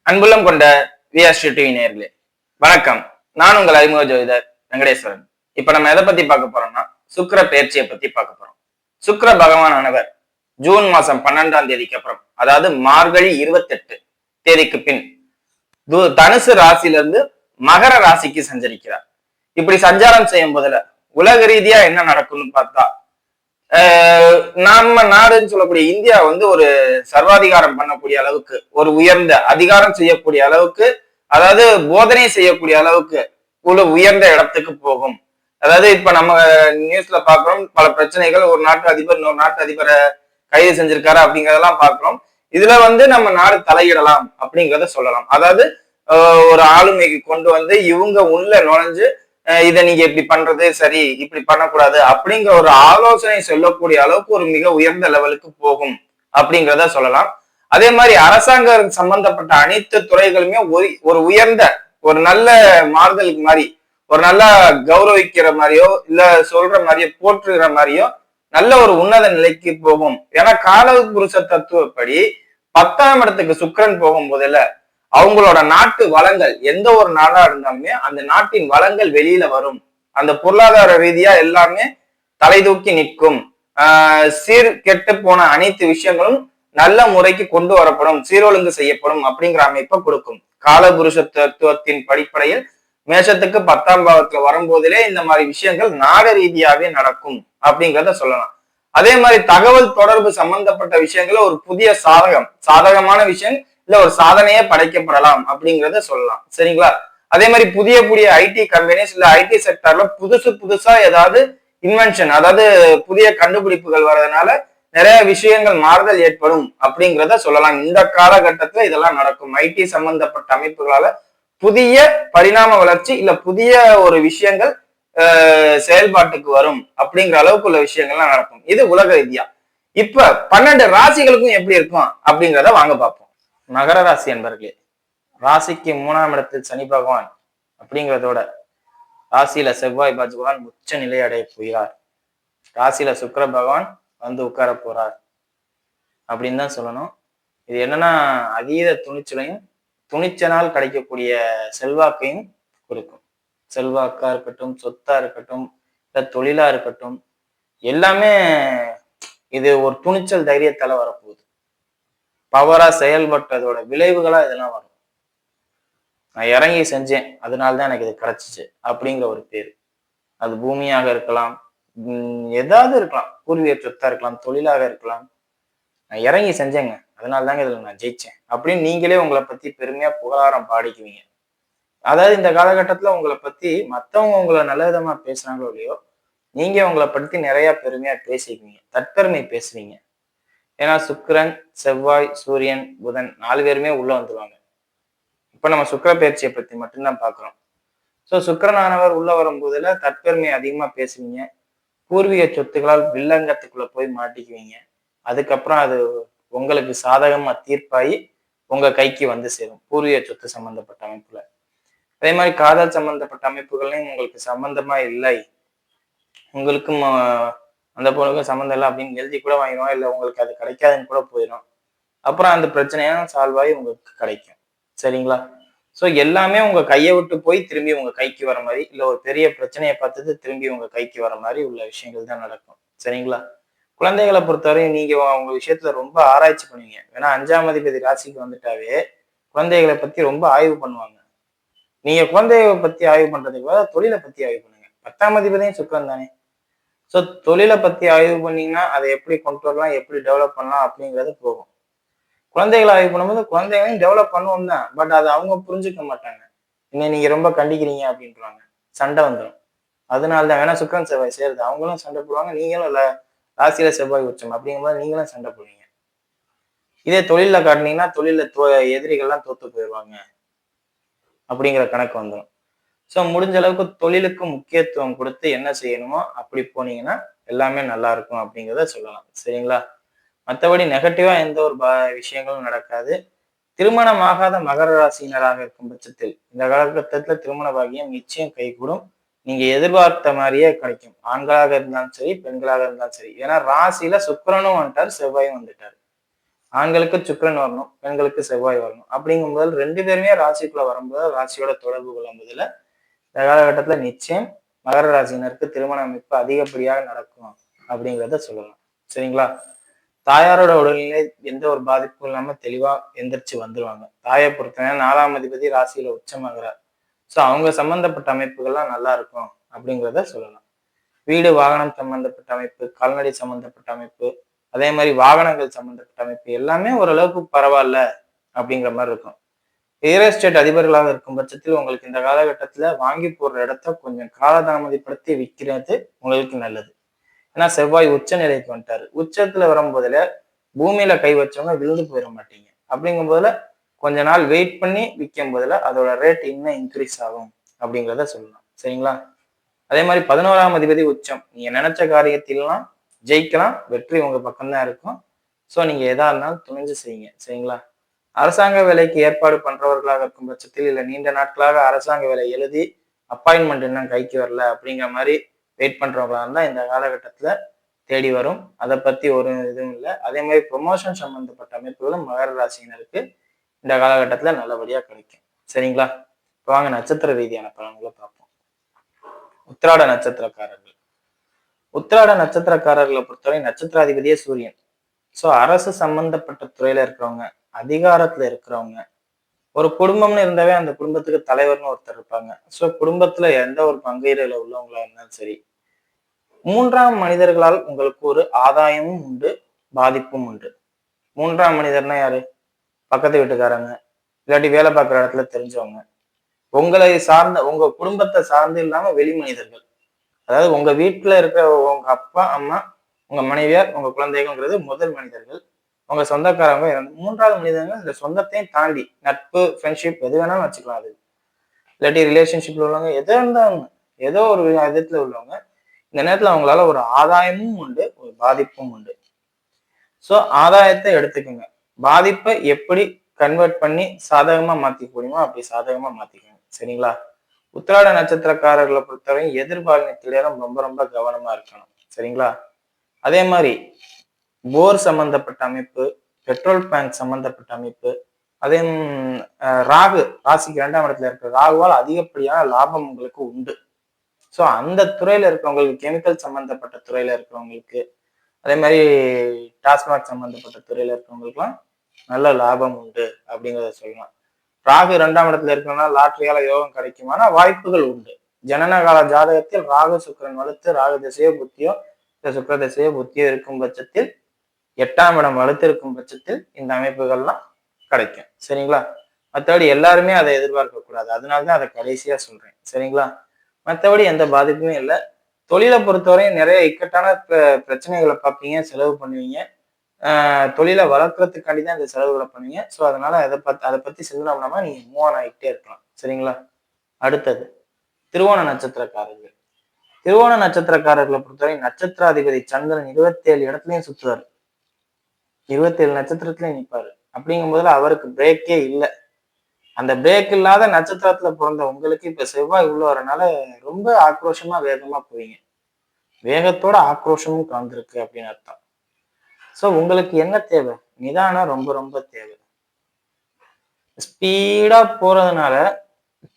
அன்புள்ளம் கொண்ட விஆர்ஸ்ரீ டிவி நேயர்களே வணக்கம். நான் உங்கள் அறிமுக ஜோதிடர் வெங்கடேஸ்வரன். இப்ப நம்ம எதை பத்தி பார்க்க போறோம்னா சுக்கிர பெயர்ச்சியை பத்தி பார்க்க போறோம். சுக்கிர பகவானானவர் ஜூன் மாசம் 12ஆம் தேதிக்கு அப்புறம், அதாவது மார்கழி 28 தேதிக்கு பின் தனுசு ராசியிலிருந்து மகர ராசிக்கு சஞ்சரிக்கிறார். இப்படி சஞ்சாரம் செய்யும் போதுல உலக ரீதியா என்ன நடக்கும்னு பார்த்தா, நம்ம நாடுன்னு சொல்லக்கூடிய இந்தியா ஒரு சர்வாதிகாரம் பண்ணக்கூடிய அளவுக்கு, ஒரு உயர்ந்த அதிகாரம் செய்யக்கூடிய அளவுக்கு, அதாவது போதனை செய்யக்கூடிய அளவுக்கு உயர்ந்த இடத்துக்கு போகும். அதாவது இப்ப நம்ம நியூஸ்ல பாக்குறோம், பல பிரச்சனைகள், ஒரு நாட்டு அதிபர் இன்னொரு நாட்டு அதிபரை கைது செஞ்சிருக்காரு அப்படிங்கறதெல்லாம் பாக்குறோம். இதுல நம்ம நாடு தலையிடலாம் அப்படிங்கிறத சொல்லலாம். அதாவது ஒரு ஆளுமைக்கு கொண்டு இவங்க உள்ள நுழைஞ்சு இதை நீங்க இப்படி பண்றது சரி, இப்படி பண்ணக்கூடாது அப்படிங்கிற ஒரு ஆலோசனை சொல்லக்கூடிய அளவுக்கு ஒரு மிக உயர்ந்த லெவலுக்கு போகும் அப்படிங்கிறத சொல்லலாம். அதே மாதிரி அரசாங்கம் சம்பந்தப்பட்ட அனைத்து துறைகளுமே ஒரு உயர்ந்த ஒரு நல்ல மாறுதலுக்கு மாதிரி, ஒரு நல்ல கௌரவிக்கிற மாதிரியோ இல்ல சொல்ற மாதிரியோ போற்றுகிற மாதிரியோ நல்ல ஒரு உன்னத நிலைக்கு போகும். ஏன்னா கால புருஷ தத்துவப்படி 10ஆம் இடத்துக்கு சுக்கிரன் போகும் போதுல அவங்களோட நாட்டு வளங்கள், எந்த ஒரு நாடா இருந்தாலுமே அந்த நாட்டின் வளங்கள் வெளியில வரும். அந்த பொருளாதார ரீதியா எல்லாமே தலை தூக்கி நிற்கும். சீர் கெட்டு போன அனைத்து விஷயங்களும் நல்ல முறைக்கு கொண்டு வரப்படும், சீரொழுங்கு செய்யப்படும் அப்படிங்கிற அமைப்பை கொடுக்கும். காலபுருஷ தத்துவத்தின் படிப்படையில் மேஷத்துக்கு 10ஆம் பாவத்துல வரும்போதிலே இந்த மாதிரி விஷயங்கள் நாட ரீதியாவே நடக்கும் அப்படிங்கிறத சொல்லலாம். அதே மாதிரி தகவல் தொடர்பு சம்பந்தப்பட்ட விஷயங்கள ஒரு புதிய சாதகமான விஷயம் இல்ல ஒரு சாதனையே படைக்கப்படலாம் அப்படிங்கிறத சொல்லலாம். சரிங்களா? அதே மாதிரி புதிய ஐடி கம்பெனிஸ் இல்ல ஐடி செக்டர்ல புதுசா ஏதாவது இன்வென்ஷன், அதாவது புதிய கண்டுபிடிப்புகள் வர்றதுனால நிறைய விஷயங்கள் மாறுதல் ஏற்படும் அப்படிங்கிறத சொல்லலாம். இந்த காலகட்டத்துல இதெல்லாம் நடக்கும். ஐடி சம்பந்தப்பட்ட அமைப்புகளால புதிய பரிணாம வளர்ச்சி இல்ல புதிய ஒரு விஷயங்கள் செயல்பாட்டுக்கு வரும் அப்படிங்கிற அளவுக்கு உள்ள விஷயங்கள்லாம் நடக்கும். இது உலக ரீதியா. இப்ப 12 ராசிகளுக்கும் எப்படி இருக்கும் அப்படிங்கிறத வாங்க பார்ப்போம். மகர ராசி என்பர்களே, ராசிக்கு 3ஆம் இடத்தில் சனி பகவான் அப்படிங்கிறதோட ராசியில செவ்வாய் பகவான் உச்ச நிலை அடைய போகிறார். ராசியில சுக்கிர பகவான் உட்கார போறார் அப்படின்னு தான் சொல்லணும். இது என்னன்னா அதீத துணிச்சனால் கிடைக்கக்கூடிய செல்வாக்கையும் கொடுக்கும். செல்வாக்கா இருக்கட்டும், சொத்தா இருக்கட்டும், இல்ல தொழிலா இருக்கட்டும், எல்லாமே இது ஒரு துணிச்சல் தைரியத்தால வரப்போகுது. பவரா செயல்பட்டதோட விளைவுகளா இதெல்லாம் வரும். நான் இறங்கி செஞ்சேன், அதனாலதான் எனக்கு இது கிடைச்சிச்சு அப்படிங்கிற ஒரு பேரு. அது பூமியாக இருக்கலாம், ஏதாவது இருக்கலாம், பூர்வீக சொத்தா இருக்கலாம், தொழிலாக இருக்கலாம். நான் இறங்கி செஞ்சேங்க, அதனாலதாங்க இதுல நான் ஜெயிச்சேன் அப்படின்னு நீங்களே உங்களை பத்தி பெருமையா புகழாரம் பாடிக்குவீங்க. அதாவது இந்த காலகட்டத்துல உங்களை பத்தி மத்தவங்க உங்களை நல்ல விதமா பேசுறாங்களோ இல்லையோ, நீங்க உங்களை பத்தி நிறைய பெருமையா பேசிக்குவீங்க, தற்பெருமை பேசுவீங்க. ஏன்னா சுக்கிரன், செவ்வாய், சூரியன், புதன் 4 பேருமே உள்ள வந்துருவாங்க. இப்ப நம்ம சுக்கிர பயிற்சியை பத்தி மட்டும்தான் பாக்குறோம். சோ சுக்கிரனானவர் உள்ள வரும்போதுல தற்பெருமை அதிகமா பேசுவீங்க. பூர்வீக சொத்துக்களால் வில்லங்கத்துக்குள்ள போய் மாட்டிக்குவீங்க. அதுக்கப்புறம் அது உங்களுக்கு சாதகமா தீர்ப்பாயி உங்க கைக்கு சேரும், பூர்வீக சொத்து சம்பந்தப்பட்ட அமைப்புல. அதே மாதிரி காதல் சம்பந்தப்பட்ட அமைப்புகள்லையும் உங்களுக்கு சம்பந்தமா இல்லை, உங்களுக்கும் அந்த பொண்ணுக்கும் சம்மந்தம் இல்லை அப்படின்னு எழுதி கூட வாங்கிடுவோம், இல்லை உங்களுக்கு அது கிடைக்காதுன்னு கூட போயிடும். அப்புறம் அந்த பிரச்சனையும் சால்வ் ஆகி உங்களுக்கு கிடைக்கும். சரிங்களா? ஸோ எல்லாமே உங்க கையை விட்டு போய் திரும்பி உங்க கைக்கு வர மாதிரி, இல்லை ஒரு பெரிய பிரச்சனையை பார்த்தது திரும்பி உங்க கைக்கு வர மாதிரி உள்ள விஷயங்கள் தான் நடக்கும். சரிங்களா? குழந்தைகளை பொறுத்தவரையும் நீங்க உங்க விஷயத்துல ரொம்ப ஆராய்ச்சி பண்ணுவீங்க. ஏன்னா 5ஆம் அதிபதி ராசிக்கு வந்துட்டாவே குழந்தைகளை பத்தி ரொம்ப ஆய்வு பண்ணுவாங்க. நீங்க குழந்தைகளை பத்தி ஆய்வு பண்றதுக்கு பதிலாக தொழிலை பத்தி ஆய்வு பண்ணுங்க. 10ஆம் அதிபதியும் சுக்கிரன் தானே. ஸோ தொழிலை பத்தி ஆய்வு பண்ணீங்கன்னா அதை எப்படி கொண்டு வரலாம், எப்படி டெவலப் பண்ணலாம் அப்படிங்கிறது போகும். குழந்தைகளை ஆய்வு பண்ணும்போது குழந்தைகளையும் டெவலப் பண்ணுவோம் தான், பட் அதை அவங்க புரிஞ்சுக்க மாட்டாங்க. இன்னும் நீங்க ரொம்ப கண்டிக்கிறீங்க அப்படின்றாங்க, சண்டை வந்துடும். அதனாலதான் வேணா சுக்கிரன் செவ்வாய் சேருது, அவங்களும் சண்டை போடுவாங்க, நீங்களும் இல்ல ராசியில செவ்வாய் உச்சம் அப்படிங்கும்போது நீங்களும் சண்டை போடுவீங்க. இதே தொழில காட்டினீங்கன்னா தொழில எதிரிகள்லாம் தோத்து போயிடுவாங்க அப்படிங்கிற கணக்கு வந்துடும். ஸோ முடிஞ்ச அளவுக்கு தொழிலுக்கு முக்கியத்துவம் கொடுத்து என்ன செய்யணுமோ அப்படி போனீங்கன்னா எல்லாமே நல்லா இருக்கும் அப்படிங்கிறத சொல்லலாம். சரிங்களா? மற்றபடி நெகட்டிவா எந்த ஒரு விஷயங்களும் நடக்காது. திருமணம் ஆகாத மகர ராசியினராக இருக்கும் பட்சத்தில் இந்த காலகட்டத்துல திருமண பாகியம் நிச்சயம் கைகூடும். நீங்க எதிர்பார்த்த மாதிரியே கிடைக்கும். ஆண்களாக இருந்தாலும் சரி, பெண்களாக இருந்தாலும் சரி. ஏன்னா ராசியில சுக்கிரனும் வந்துட்டார், செவ்வாயும் வந்துட்டார். ஆண்களுக்கு சுக்கிரன் வரணும், பெண்களுக்கு செவ்வாய் வரணும். அப்படிங்கும்போது 2 பேருமே ராசிக்குள்ள வரும்போது ராசியோட தொடர்பு கொள்ளும்போதுல இந்த காலகட்டத்துல நிச்சயம் மகர ராசினருக்கு திருமண அமைப்பு அதிகப்படியாக நடக்கும் அப்படிங்கிறத சொல்லலாம். சரிங்களா? தாயாரோட உடல்நிலை எந்த ஒரு பாதிப்பும் இல்லாம தெளிவா எந்திரிச்சு வந்துருவாங்க. தாயை பொறுத்தவரை 4ஆம் அதிபதி ராசியில உச்சமாகிறார். ஸோ அவங்க சம்பந்தப்பட்ட அமைப்புகள்லாம் நல்லா இருக்கும் அப்படிங்கிறத சொல்லலாம். வீடு வாகனம் சம்பந்தப்பட்ட அமைப்பு, கால்நடை சம்பந்தப்பட்ட அமைப்பு, அதே மாதிரி வாகனங்கள் சம்பந்தப்பட்ட அமைப்பு எல்லாமே ஓரளவுக்கு பரவாயில்ல அப்படிங்கிற மாதிரி இருக்கும். ரியல் எஸ்டேட் அதிபர்களாக இருக்கும் பட்சத்தில் உங்களுக்கு இந்த காலகட்டத்துல வாங்கி போடுற இடத்த கொஞ்சம் காலதாமதப்படுத்தி விற்கிறது உங்களுக்கு நல்லது. ஏன்னா செவ்வாய் உச்ச நிலைக்கு வந்துட்டாரு. உச்சத்துல வரும்போதுல பூமியில கை வச்சவங்க விழுந்து போயிட மாட்டீங்க. அப்படிங்கும் போதுல கொஞ்ச நாள் வெயிட் பண்ணி விற்கும் போதுல அதோட ரேட் இன்னும் இன்க்ரீஸ் ஆகும் அப்படிங்கிறத சொல்லலாம். சரிங்களா? அதே மாதிரி 11ஆம் அதிபதி உச்சம். நீங்க நினைச்ச காரியத்திலாம் ஜெயிக்கலாம். வெற்றி உங்க பக்கம்தான் இருக்கும். ஸோ நீங்க எதா இருந்தாலும் துணிஞ்சு செய்யுங்க. சரிங்களா? அரசாங்க வேலைக்கு ஏற்பாடு பண்றவர்களாக இருக்கும் பட்சத்தில் இல்ல நீண்ட நாட்களாக அரசாங்க வேலை எழுதி அப்பாயின்மெண்ட் இன்னும் கைக்கு வரல அப்படிங்கிற மாதிரி வெயிட் பண்றவங்களா இருந்தா இந்த காலகட்டத்துல தேடி வரும். அதை பத்தி ஒரு இதுவும் இல்லை. அதே மாதிரி ப்ரொமோஷன் சம்பந்தப்பட்ட அமைப்புகளும் மகர ராசியினருக்கு இந்த காலகட்டத்துல நல்லபடியா கிடைக்கும். சரிங்களா? இப்போ வாங்க நட்சத்திர ரீதியான பலன்களை பார்ப்போம். உத்திராட நட்சத்திரக்காரர்கள். உத்திராட நட்சத்திரக்காரர்களை பொறுத்தவரை நட்சத்திராதிபதியே சூரியன். ஸோ அரசு சம்பந்தப்பட்ட துறையில இருக்கிறவங்க, அதிகாரத்துல இருக்கிறவங்க, ஒரு குடும்பம்னு இருந்தாவே அந்த குடும்பத்துக்கு தலைவர்னு ஒருத்தர் இருப்பாங்க. ஸோ குடும்பத்துல எந்த ஒரு பங்கீடுல உள்ளவங்களா இருந்தாலும் சரி, 3ஆம் மனிதர்களால் உங்களுக்கு ஒரு ஆதாயமும் உண்டு, பாதிப்பும் உண்டு. 3ஆம் மனிதர்னா யாரு? பக்கத்து வீட்டுக்காரங்க, இல்லாட்டி வேலை பார்க்குற இடத்துல தெரிஞ்சவங்க, உங்களை சார்ந்த உங்க குடும்பத்தை சார்ந்து இல்லாம வெளி மனிதர்கள். அதாவது உங்க வீட்டுல இருக்கிற உங்க அப்பா, அம்மா, உங்க மனைவியார், உங்க குழந்தைகள்ங்கிறது முதல் மனிதர்கள். உங்க சொந்தக்காரங்க 3வது மனிதர்கள் இந்த சொந்தத்தையும் தாண்டி நட்பு, ஃப்ரெண்ட்ஷிப் எது வேணாலும் வச்சுக்கலாம். அது இல்லாட்டி ரிலேஷன்ஷிப்ல உள்ளவங்க எதோ இருந்தாலும் ஏதோ ஒரு விதத்துல உள்ளவங்க இந்த நேரத்துல அவங்களால ஒரு ஆதாயமும் உண்டு, ஒரு பாதிப்பும் உண்டு. ஸோ ஆதாயத்தை எடுத்துக்கோங்க. பாதிப்பை எப்படி கன்வெர்ட் பண்ணி சாதகமா மாத்திக்க முடியுமோ அப்படி சாதகமா மாத்திக்கோங்க. சரிங்களா? உத்திராட நட்சத்திரக்காரர்களை பொறுத்தவரை எதிர்பாலினத்திலேயும் ரொம்ப ரொம்ப கவனமா இருக்கணும். சரிங்களா? அதே மாதிரி போர் சம்பந்தப்பட்ட அமைப்பு, பெட்ரோல் பேங்க் சம்பந்தப்பட்ட அமைப்பு, அதே ராகு ராசிக்கு 2ஆம் இடத்துல இருக்கிற ராகுவால் அதிகப்படியான லாபம் உங்களுக்கு உண்டு. ஸோ அந்த துறையில இருக்கிறவங்களுக்கு, கெமிக்கல் சம்பந்தப்பட்ட துறையில இருக்கிறவங்களுக்கு, அதே மாதிரி டாஸ்மாக் சம்பந்தப்பட்ட துறையில இருக்கிறவங்களுக்குலாம் நல்ல லாபம் உண்டு அப்படிங்கிறத சொல்லலாம். ராகு 2ஆம் இடத்துல இருக்கணும்னா லாட்டரியால யோகம் கிடைக்குமானா வாய்ப்புகள் உண்டு. ஜனனகால ஜாதகத்தில் ராகு சுக்கிரன் வலுத்து ராகு திசையோ புத்தியோ இந்த சுக்கிர திசையோ புத்தியோ இருக்கும் பட்சத்தில் 8ஆம் இடம் வலுத்து இருக்கும் பட்சத்தில் இந்த அமைப்புகள்லாம் கிடைக்கும். சரிங்களா? மற்றபடி எல்லாருமே அதை எதிர்பார்க்க கூடாது. அதனாலதான் அதை கடைசியா சொல்றேன். சரிங்களா? மற்றபடி எந்த பாதிப்புமே இல்லை. தொழிலை பொறுத்தவரையும் நிறைய இக்கட்டான பிரச்சனைகளை பார்ப்பீங்க, செலவு பண்ணுவீங்க. தொழிலை வளர்க்கறதுக்காண்டி தான் இந்த செலவுகளை பண்ணுவீங்க. ஸோ அதனால அதை பத்தி சிந்தனம்னா நீங்க மூவ் ஆன் ஆகிட்டே இருக்கலாம். சரிங்களா? அடுத்தது திருவோண நட்சத்திரக்காரர்கள். திருவோண நட்சத்திரக்காரர்களை பொறுத்தவரை நட்சத்திராதிபதி சந்திரன் 27 இடத்துலயும் சுத்துவாரு. 27 நட்சத்திரத்துலயும் நிற்பாரு. அப்படிங்கும் போதுல அவருக்கு பிரேக்கே இல்லை. அந்த பிரேக் இல்லாத நட்சத்திரத்துல பிறந்த உங்களுக்கு இப்ப செவ்வாய் உள்ள வரனால ரொம்ப ஆக்ரோஷமா வேகமா போவீங்க. வேகத்தோட ஆக்ரோஷமும் கலந்துருக்கு அப்படின்னு அர்த்தம். ஸோ உங்களுக்கு என்ன தேவை? நிதானம் ரொம்ப ரொம்ப தேவை. ஸ்பீடா போறதுனால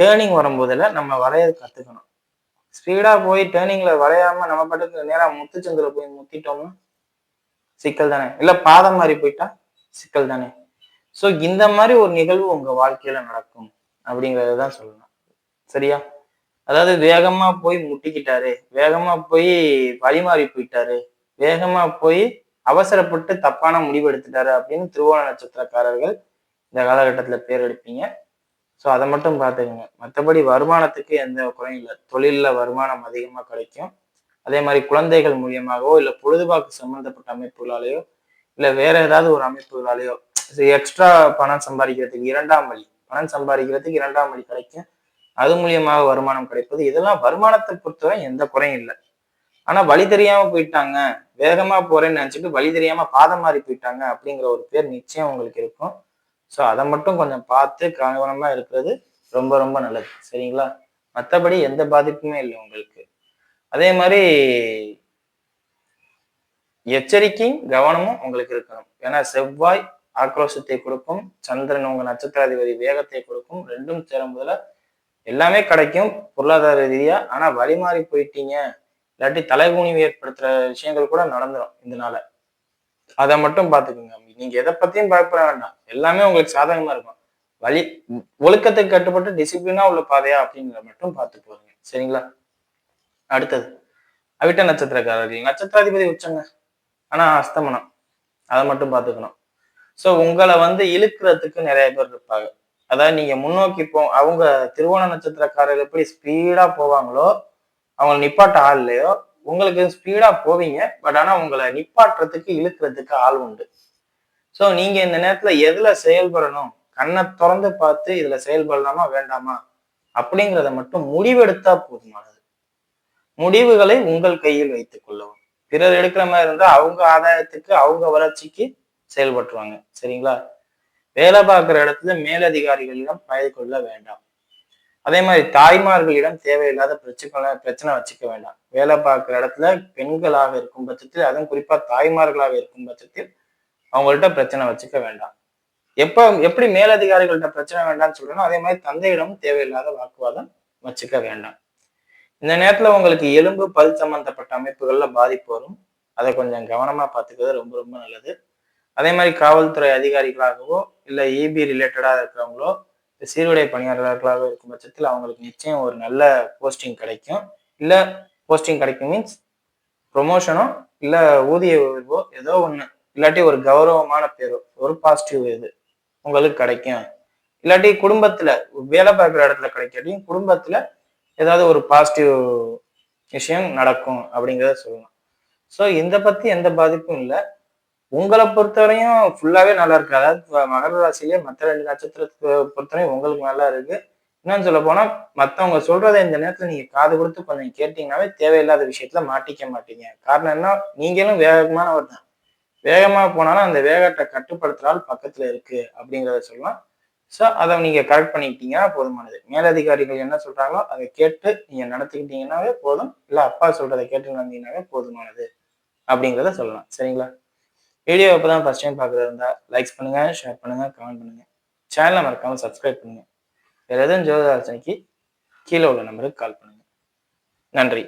டேர்னிங் வரும்போதுல நம்ம வளைய கத்துக்கணும். ஸ்பீடா போய் டேர்னிங்ல வளையாம நம்ம பாட்டுக்கு நேரா முத்துச்சந்தில போய் முத்திட்டோம்னா சிக்கல் தானே? இல்ல பாதம் மாறி போயிட்டா சிக்கல் தானே? ஸோ இந்த மாதிரி ஒரு நிகழ்வு உங்க வாழ்க்கையில நடக்கும் அப்படிங்கறதுதான் சொல்லணும். சரியா? அதாவது வேகமா போய் முட்டிக்கிட்டாரு, வேகமா போய் வழிமாறி போயிட்டாரு, வேகமா போய் அவசரப்பட்டு தப்பான முடிவு எடுத்துட்டாரு அப்படின்னு திருவோண நட்சத்திரக்காரர்கள் இந்த காலகட்டத்துல பேர் எடுப்பீங்க. ஸோ அதை மட்டும் பார்த்துக்கோங்க. மற்றபடி வருமானத்துக்கு எந்த குறையும் இல்லை. தொழில்ல வருமானம் அதிகமா கிடைக்கும். அதே மாதிரி குழந்தைகள் மூலியமாகவோ இல்லை பொழுதுபாக்கு சம்பந்தப்பட்ட அமைப்புகளாலேயோ இல்லை வேற ஏதாவது ஒரு அமைப்புகளாலேயோ எக்ஸ்ட்ரா பணம் சம்பாதிக்கிறதுக்கு 2ஆம் வழி, பணம் சம்பாதிக்கிறதுக்கு 2ஆம் வழி கிடைக்கும். அது மூலியமாக வருமானம் கிடைப்பது, இதெல்லாம் வருமானத்தை பொறுத்தவரை எந்த குறையும் இல்லை. ஆனா வழி தெரியாம போயிட்டாங்க, வேகமா போறேன்னு நினைச்சிட்டு வழி தெரியாம பாதம் மாறி போயிட்டாங்க அப்படிங்கிற ஒரு பேர் நிச்சயம் உங்களுக்கு இருக்கும். ஸோ அதை மட்டும் கொஞ்சம் பார்த்து கவனமா இருக்கிறது ரொம்ப ரொம்ப நல்லது. சரிங்களா? மற்றபடி எந்த பாதிப்புமே இல்லை உங்களுக்கு. அதே மாதிரி எச்சரிக்கையும் கவனமும் உங்களுக்கு இருக்கணும். ஏன்னா செவ்வாய் ஆக்ரோஷத்தை கொடுக்கும். சந்திரன் உங்க நட்சத்திராதிபதி வேகத்தை கொடுக்கும். ரெண்டும் சேரும் போதுல எல்லாமே கிடைக்கும் பொருளாதார ரீதியா. ஆனா வழி மாறி போயிட்டீங்க, இல்லாட்டி தலைகுனிவு ஏற்படுத்துற விஷயங்கள் கூட நடந்துரும் இதனால. அதை மட்டும் பாத்துக்கோங்க. நீங்க எதை பத்தியும் பயப்பட வேண்டாம். எல்லாமே உங்களுக்கு சாதகமா இருக்கும். வழி ஒழுக்கத்துக்கு கட்டுப்பட்டு டிசிப்ளினா உள்ள பாதையா அப்படிங்கிற மட்டும் பார்த்து போறீங்க. சரிங்களா? அடுத்தது அவிட்ட நட்சத்திரக்காரர்கள். நட்சத்திராதிபதி உச்சங்க. ஆனா அஸ்தமனம். அதை மட்டும் பார்த்துக்கணும். சோ உங்களை வந்து இழுக்கிறதுக்கு நிறைய பேர் இருப்பாங்க. அதாவது நீங்க முன்னோக்கி அவங்க திருவோண நட்சத்திரக்காரர்கள் எப்படி ஸ்பீடா போவாங்களோ, அவங்க நிப்பாட்ட ஆள் இல்லையோ, உங்களுக்கு ஸ்பீடா போவீங்க. பட் ஆனா உங்களை நிப்பாட்டுறதுக்கு இழுக்கிறதுக்கு ஆள் உண்டு. சோ நீங்க இந்த நேரத்துல எதுல செயல்படணும், கண்ணை திறந்து பார்த்து இதுல செயல்படலாமா வேண்டாமா அப்படிங்கிறத மட்டும் முடிவெடுத்தா போதுமானது. முடிவுகளை உங்கள் கையில் வைத்துக் கொள்ளவும். பிறர் எடுக்கிற மாதிரி இருந்தா அவங்க ஆதாயத்துக்கு அவங்க வளர்ச்சிக்கு செயல்பட்டுருவாங்க. சரிங்களா? வேலை பார்க்குற இடத்துல மேலதிகாரிகளிடம் பழகி கொள்ள வேண்டாம். அதே மாதிரி தாய்மார்களிடம் தேவையில்லாத பிரச்சனை வச்சுக்க வேண்டாம். வேலை பார்க்குற இடத்துல பெண்களாக இருக்கும் பட்சத்தில், அதுவும் குறிப்பா தாய்மார்களாக இருக்கும் பட்சத்தில் அவங்கள்ட்ட பிரச்சனை வச்சுக்க வேண்டாம். எப்படி மேலதிகாரிகள்கிட்ட பிரச்சனை வேண்டாம்னு சொல்றேனோ, அதே மாதிரி தந்தையிடமும் தேவையில்லாத வாக்குவாதம் வச்சுக்க வேண்டாம். இந்த நேரத்துல உங்களுக்கு எலும்பு பல் சம்பந்தப்பட்ட அமைப்புகள்ல பாதிப்பு வரும். அதை கொஞ்சம் கவனமா பார்த்துக்கிறது ரொம்ப ரொம்ப நல்லது. அதே மாதிரி காவல்துறை அதிகாரிகளாகவோ இல்ல இபி ரிலேட்டடா இருக்கிறவங்களோ சீருடை பணியாளர்களாக இருக்கும் பட்சத்தில் அவங்களுக்கு நிச்சயம் ஒரு நல்ல போஸ்டிங் கிடைக்கும். இல்ல போஸ்டிங் கிடைக்கும் மீன்ஸ் ப்ரொமோஷனோ இல்ல ஊதிய உயர்வோ ஏதோ ஒண்ணு, இல்லாட்டி ஒரு கௌரவமான பேரோ, ஒரு பாசிட்டிவ் இது உங்களுக்கு கிடைக்கும். இல்லாட்டி குடும்பத்துல வேலை பார்க்குற இடத்துல கிடைக்காட்டியும் குடும்பத்துல ஏதாவது ஒரு பாசிட்டிவ் விஷயம் நடக்கும் அப்படிங்கிறத சொல்லலாம். ஸோ இந்த பத்தி எந்த பாதிப்பும் இல்லை. உங்களை பொறுத்தவரையும் ஃபுல்லாவே நல்லா இருக்கு. அதாவது மகர ராசியிலே மற்ற 2 நட்சத்திரத்தை பொறுத்தவரையும் உங்களுக்கு நல்லா இருக்கு. என்னன்னு சொல்ல போனா மத்தவங்க சொல்றதை இந்த நேரத்துல நீங்க காது கொடுத்து கொஞ்சம் கேட்டீங்கன்னாவே தேவையில்லாத விஷயத்துல மாட்டிக்க மாட்டீங்க. காரணம் என்ன, நீங்களும் வேகமானவர் தான். வேகமா போனாலும் அந்த வேகத்தை கட்டுப்படுத்துறால் பக்கத்துல இருக்கு அப்படிங்கிறத சொல்லலாம். ஸோ அதை நீங்க கரெக்ட் பண்ணிக்கிட்டீங்கன்னா போதுமானது. மேலதிகாரிகள் என்ன சொல்றாங்களோ அதை கேட்டு நீங்க நடத்திக்கிட்டீங்கன்னாவே போதும். இல்ல அப்பா சொல்றதை கேட்டு நடந்தீங்கன்னாவே போதுமானது அப்படிங்கிறத சொல்லலாம். சரிங்களா? வீடியோ இப்பதான் ஃபர்ஸ்ட் டைம் பார்க்குறதா இருந்தா லைக்ஸ் பண்ணுங்க, ஷேர் பண்ணுங்க, கமெண்ட் பண்ணுங்க. சேனலை மறக்காம சப்ஸ்கிரைப் பண்ணுங்க. வேற எதுவும் ஜோதிட ஆலோசனைக்கு கீழே உள்ள நம்பருக்கு கால் பண்ணுங்க. நன்றி.